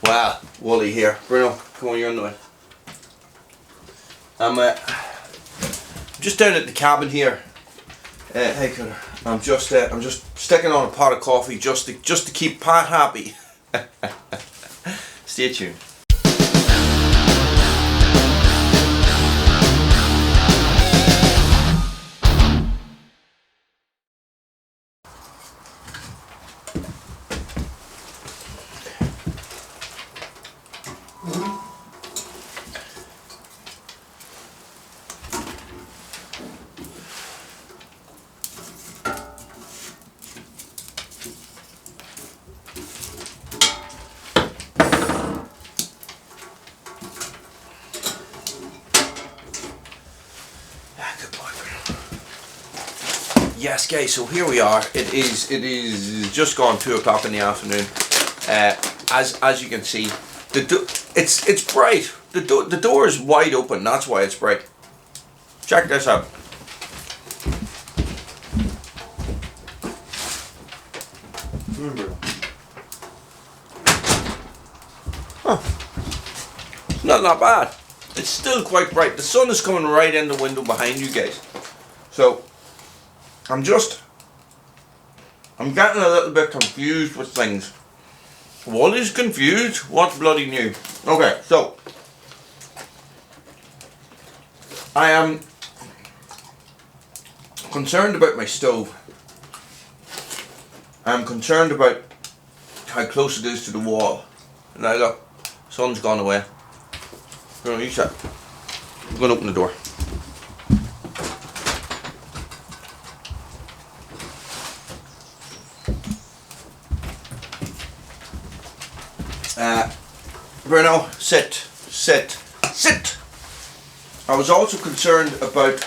Well, Wooly here. Bruno, come on, you're on the way. I'm just down at the cabin here. Hey, Connor. I'm just sticking on a pot of coffee just to keep Pat happy. Stay tuned. Yes, guys. So here we are. It is just gone 2 o'clock in the afternoon. As you can see, it's bright. The door is wide open. That's why it's bright. Check this out. Huh. It's not bad. It's still quite bright. The sun is coming right in the window behind you guys. So I'm getting a little bit confused with things. What is confused? What's bloody new? Okay, so I am concerned about my stove. I'm concerned about how close it is to the wall. Now look, sun's gone away. You shut. I'm going to open the door. Bruno, sit. I was also concerned about,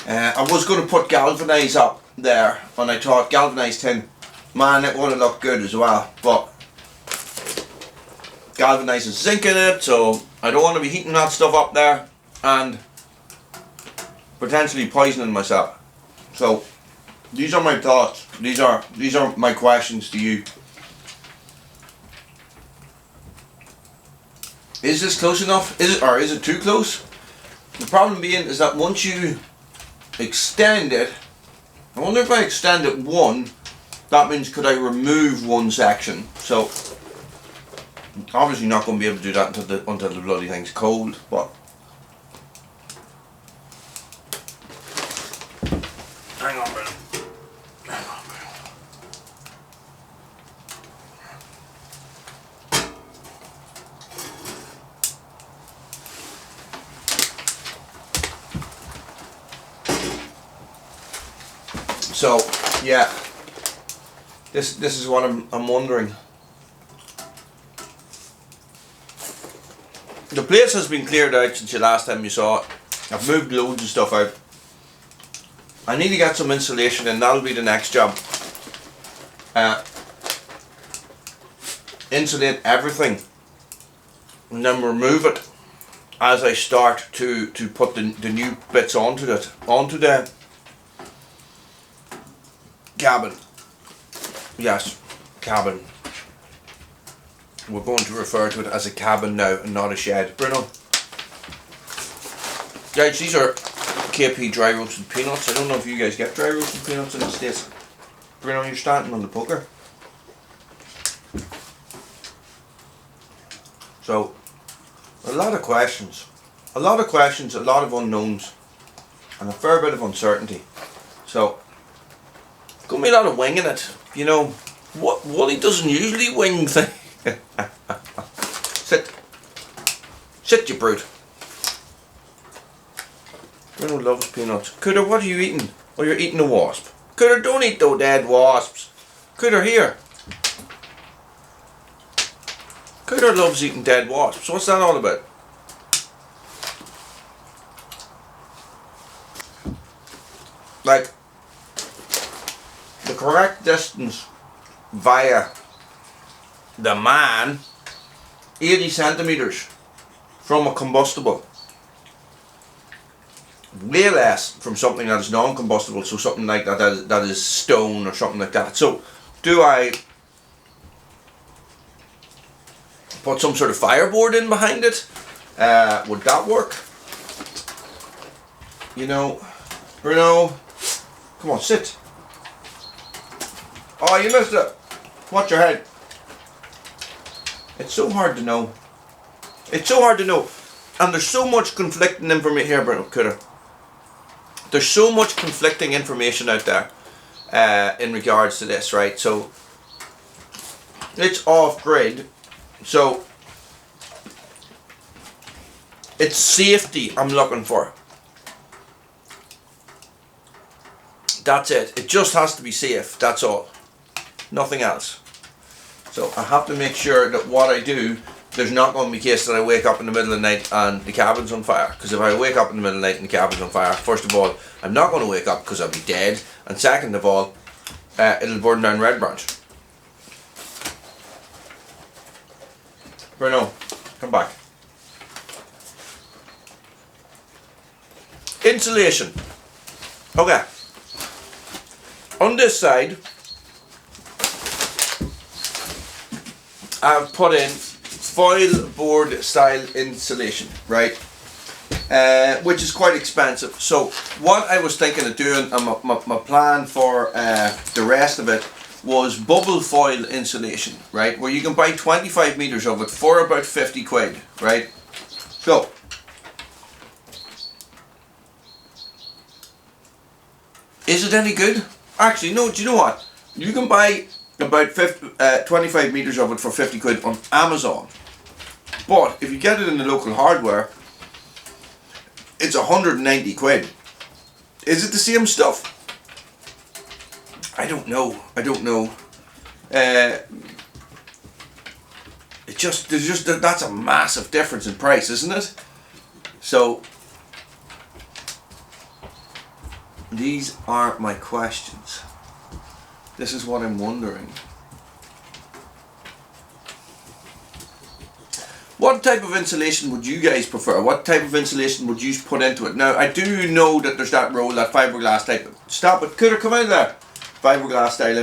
I was going to put galvanise up there, and I thought galvanised tin, man, it would have looked good as well, but galvanise is zinc in it, so I don't want to be heating that stuff up there and potentially poisoning myself. So these are my thoughts. These are my questions to you. Is this close enough? Is it too close? The problem being is that once you extend it, I wonder if I extend it one, that means could I remove one section? So obviously not going to be able to do that until the bloody thing's cold, but hang on a minute. So yeah, this is what I'm wondering. The place has been cleared out since the last time you saw it. I've moved loads of stuff out. I need to get some insulation and that'll be the next job. Insulate everything and then remove it as I start to put the new bits onto the cabin. Yes, cabin. We're going to refer to it as a cabin now and not a shed. Bruno. Guys, these are KP dry roasted peanuts. I don't know if you guys get dry roasted peanuts in the States. Bruno, you're standing on the poker. So, a lot of questions. A lot of unknowns. And a fair bit of uncertainty. So, gonna be a lot of winging it. You know, Wooly doesn't usually wing things. Sit, you brute. Bruno loves peanuts. Cooter, what are you eating? Oh, you're eating a wasp. Cooter, don't eat those dead wasps. Cooter, here. Cooter loves eating dead wasps. What's that all about? Like, the correct distance via the man, 80 centimeters from a combustible. Way less from something that is non-combustible, so something like that is stone or something like that. So do I put some sort of fireboard in behind it. Would that work? You know, Bruno, come on, sit. Oh, you missed it. Watch your head. It's so hard to know. It's so hard to know. And there's so much conflicting information here, Bruno, coulda. There's so much conflicting information out there in regards to this, right? So it's off grid. So it's safety I'm looking for. That's it. It just has to be safe. That's all. Nothing else. So I have to make sure that what I do, there's not going to be a case that I wake up in the middle of the night and the cabin's on fire. Because if I wake up in the middle of the night and the cabin's on fire, first of all, I'm not going to wake up because I'll be dead. And second of all, it'll burn down Red Branch. Bruno, come back. Insulation. Okay. On this side, I've put in foil board style insulation, right? Which is quite expensive. So what I was thinking of doing, and my plan for the rest of it, was bubble foil insulation, right? Where you can buy 25 meters of it for about 50 quid, right? So is it any good? Actually, no, do you know what? You can buy about 25 meters of it for 50 quid on Amazon. But if you get it in the local hardware, it's 190 quid. Is it the same stuff? I don't know. I don't know. That's a massive difference in price, isn't it? So these are my questions. This is what I'm wondering. What type of insulation would you guys prefer? What type of insulation would you put into it? Now, I do know that there's that roll, that fiberglass type. Stop it. Could come out of there. Fiberglass style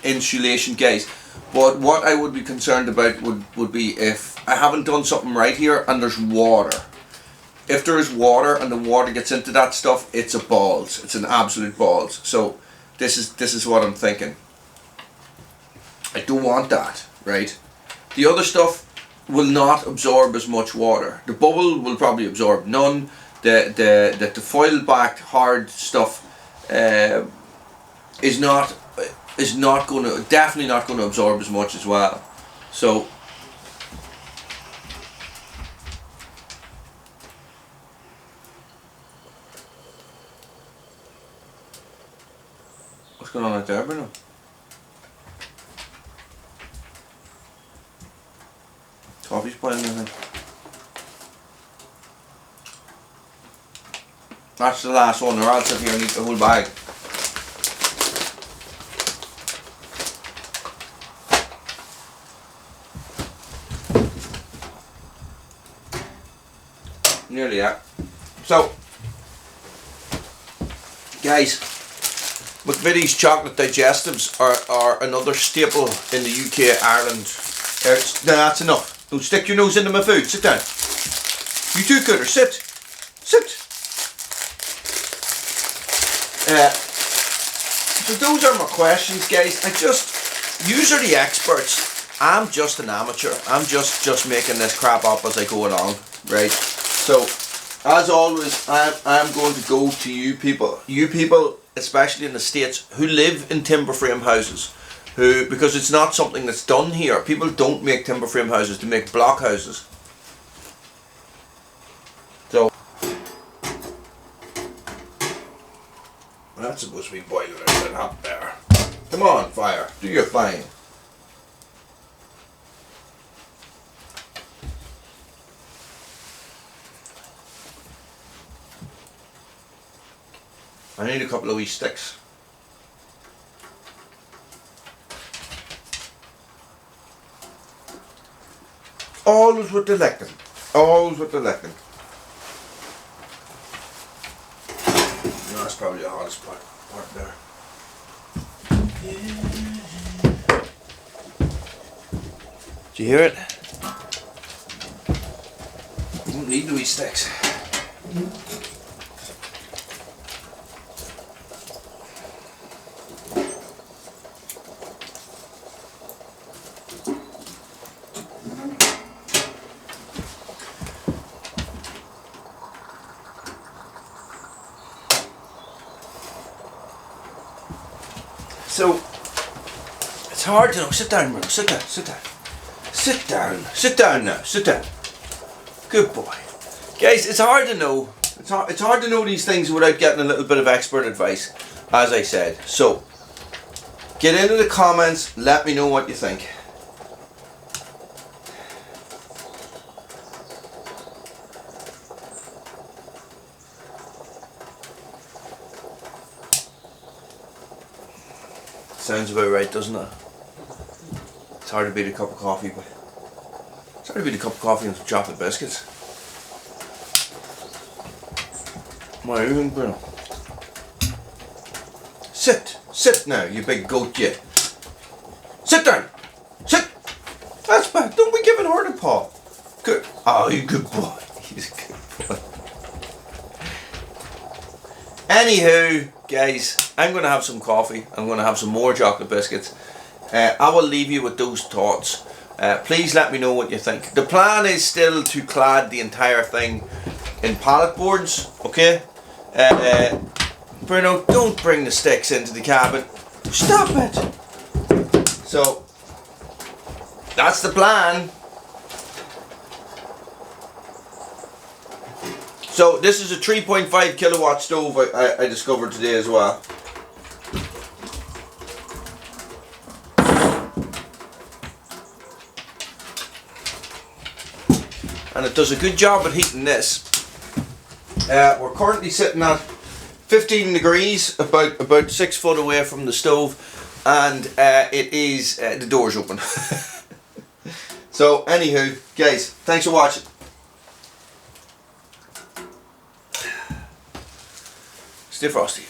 insulation, guys. But what I would be concerned about would be if I haven't done something right here and there's water. If there is water and the water gets into that stuff, it's a balls. It's an absolute balls. So this is what I'm thinking. I don't want that, right? The other stuff will not absorb as much water. The bubble will probably absorb none. The foil backed hard stuff is definitely not going to absorb as much as well. So what's going on out there, Bruno? Coffee's boiling, I think. That's the last one, or I'll sit here and eat the whole bag. Nearly, yeah. So, guys, McVitie's chocolate digestives are another staple in the UK, Ireland. No, that's enough. Don't stick your nose into my food. Sit down. You too, Cooter. Sit. Sit. So those are my questions, guys. Yous are the experts. I'm just an amateur. I'm just making this crap up as I go along, right? So, as always, I'm going to go to you people. You people, especially in the States, who live in timber frame houses. Because it's not something that's done here. People don't make timber frame houses, they make block houses. So that's supposed to be boiling out up there. Come on, fire, do your thing. I need a couple of wee sticks. Always with the licking. Always with the licking. No, that's probably the hardest part there. Do you hear it? need the wee sticks. So, it's hard to know. Sit down, Bruno. Sit down, sit down. Sit down. Sit down now. Sit down. Good boy. Guys, it's hard to know. It's hard to know these things without getting a little bit of expert advice, as I said. So, get into the comments. Let me know what you think. Sounds about right, doesn't it? It's hard to beat a cup of coffee, but it's hard to beat a cup of coffee and some chocolate biscuits. What are you doing, Bruno? Sit now, you big goat, you. Sit down, sit. That's bad. Don't be giving her the paw. Good. Oh, you good boy. He's a good boy. Anywho, guys, I'm going to have some coffee. I'm going to have some more chocolate biscuits. I will leave you with those thoughts. Please let me know what you think. The plan is still to clad the entire thing in pallet boards, okay? Bruno, don't bring the sticks into the cabin. Stop it! So, that's the plan. So this is a 3.5 kilowatt stove I discovered today as well. And it does a good job at heating this. We're currently sitting at 15 degrees, about 6 foot away from the stove, and it is the door's open. So anywho, guys, thanks for watching. Stay frosty.